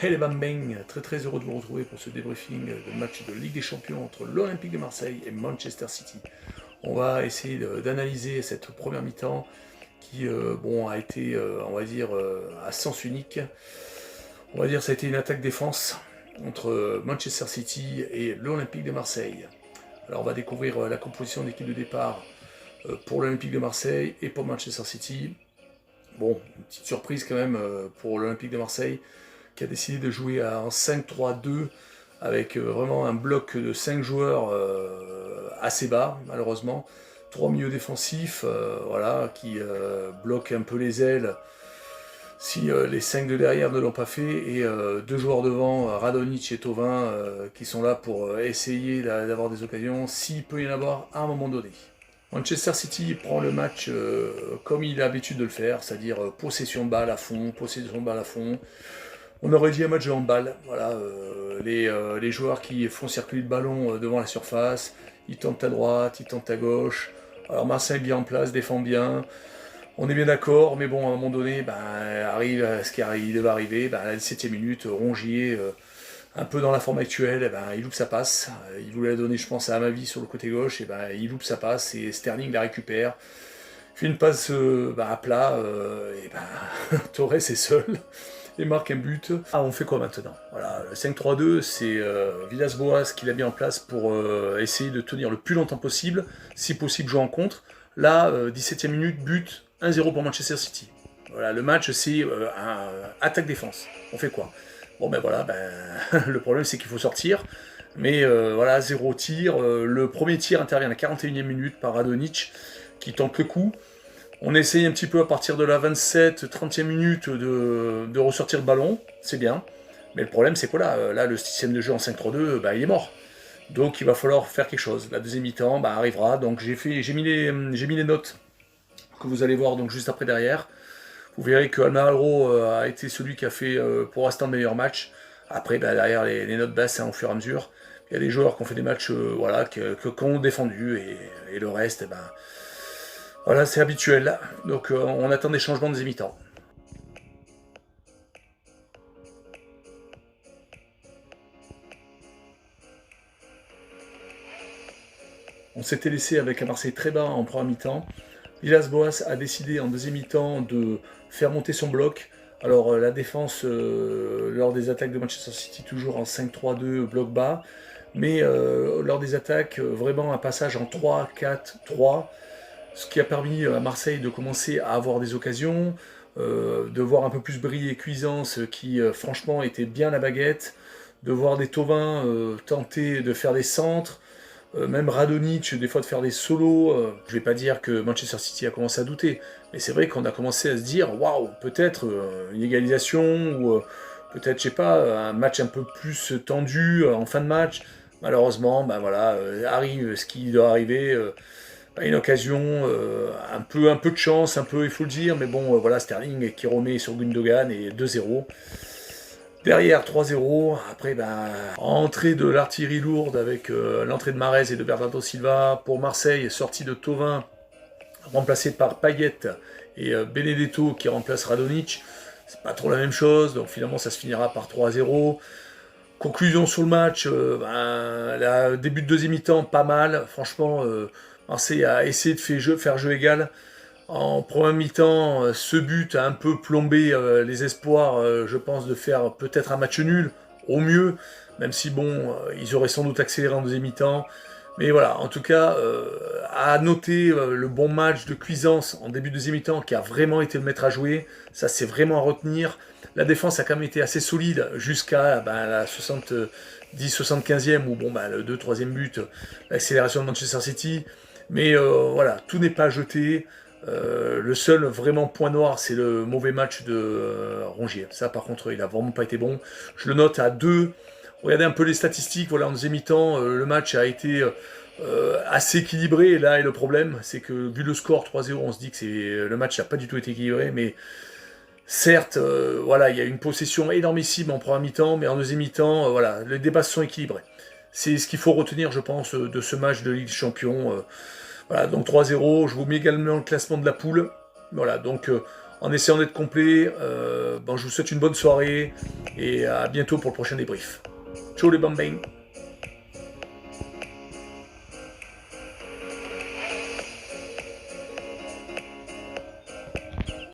Hey les bang, très heureux de vous retrouver pour ce débriefing de match de Ligue des Champions entre l'Olympique de Marseille et Manchester City. On va essayer d'analyser cette première mi-temps qui a été, on va dire, à sens unique. On va dire que ça a été une attaque-défense entre Manchester City et l'Olympique de Marseille. Alors on va découvrir la composition d'équipe de départ pour l'Olympique de Marseille et pour Manchester City. Bon, une petite surprise quand même pour l'Olympique de Marseille qui a décidé de jouer en 5-3-2 avec vraiment un bloc de 5 joueurs assez bas, malheureusement. 3 milieux défensifs voilà, qui bloquent un peu les ailes si les 5 de derrière ne l'ont pas fait, et 2 joueurs devant, Radonjic et Thauvin, qui sont là pour essayer d'avoir des occasions, s'il peut y en avoir à un moment donné. Manchester City prend le match comme il a l'habitude de le faire, c'est-à-dire possession de balle à fond, possession de balle à fond. On aurait dit un match de handball, voilà, les joueurs qui font circuler le ballon devant la surface, ils tentent à droite, ils tentent à gauche. Alors Marseille est bien en place, défend bien, on est bien d'accord, mais bon, à un moment donné, arrive ce qui devait arriver, à la 17e minute, Rongier, un peu dans la forme actuelle, il loupe sa passe. Il voulait la donner, je pense, à Amavi sur le côté gauche, et il loupe sa passe, et Sterling la récupère. Il fait une passe à plat, Torres est seul, et marque un but. Ah, on fait quoi maintenant? Voilà, le 5-3-2, c'est Villas-Boas qui l'a mis en place pour essayer de tenir le plus longtemps possible, si possible jouer en contre. Là, 17e minute, but, 1-0 pour Manchester City. Voilà, le match, c'est attaque-défense. On fait quoi? Bon, le problème, c'est qu'il faut sortir. Mais voilà, 0 tir. Le premier tir intervient à la 41e minute par Radonjic, qui tente le coup. On essaye un petit peu à partir de la 27-30e minute de ressortir le ballon, c'est bien. Mais le problème, c'est que là, le système de jeu en 5-3-2, il est mort. Donc il va falloir faire quelque chose. La deuxième mi-temps arrivera. Donc j'ai mis les notes que vous allez voir donc juste après derrière. Vous verrez que Almagro a été celui qui a fait pour l'instant le meilleur match. Après, derrière, les notes baissent au fur et à mesure. Il y a des joueurs qui ont fait des matchs qui ont défendu, et le reste, voilà, c'est habituel. Donc on attend des changements des mi-temps. On s'était laissé avec un Marseille très bas en première mi-temps. Villas-Boas a décidé en deuxième mi-temps de faire monter son bloc. Alors la défense lors des attaques de Manchester City toujours en 5-3-2 bloc bas, mais lors des attaques vraiment un passage en 3-4-3, ce qui a permis à Marseille de commencer à avoir des occasions, de voir un peu plus briller Cuisance qui franchement était bien la baguette, de voir des Thauvin tenter de faire des centres, même Radonjic, des fois de faire des solos. Je vais pas dire que Manchester City a commencé à douter, mais c'est vrai qu'on a commencé à se dire waouh, peut-être une égalisation, ou peut-être, je sais pas, un match un peu plus tendu en fin de match. Malheureusement, arrive ce qui doit arriver. Une occasion, un peu de chance, un peu, il faut le dire, mais bon, voilà, Sterling qui remet sur Gundogan, et 2-0. Derrière 3-0, après entrée de l'artillerie lourde avec l'entrée de Mahrez et de Bernardo Silva pour Marseille, sortie de Thauvin, remplacé par Payet, et Benedetto qui remplace Radonjic. C'est pas trop la même chose, donc finalement ça se finira par 3-0. Conclusion sur le match, début de deuxième mi-temps, pas mal, franchement, Marseille a essayé de faire jeu égal. En première mi-temps, ce but a un peu plombé les espoirs, je pense, de faire peut-être un match nul, au mieux, même si ils auraient sans doute accéléré en deuxième mi-temps. Mais voilà, en tout cas, à noter le bon match de Cuisance en début de deuxième mi-temps, qui a vraiment été le maître à jouer, ça c'est vraiment à retenir. La défense a quand même été assez solide jusqu'à la 70-75e, où le 2-3e but, l'accélération de Manchester City. Mais voilà, tout n'est pas jeté. Le seul vraiment point noir, c'est le mauvais match de Rongier. Ça, par contre, il a vraiment pas été bon. Je le note à 2. Regardez un peu les statistiques. Voilà, en deuxième mi-temps, le match a été assez équilibré. Et là est le problème, c'est que vu le score 3-0, on se dit que le match n'a pas du tout été équilibré. Mais certes, voilà, il y a une possession énormissime en première mi-temps, mais en deuxième mi-temps, voilà, les débats se sont équilibrés. C'est ce qu'il faut retenir, je pense, de ce match de Ligue des Champions. Voilà, donc 3-0, je vous mets également le classement de la poule. Voilà, donc en essayant d'être complet. Je vous souhaite une bonne soirée et à bientôt pour le prochain débrief. Ciao les bambins.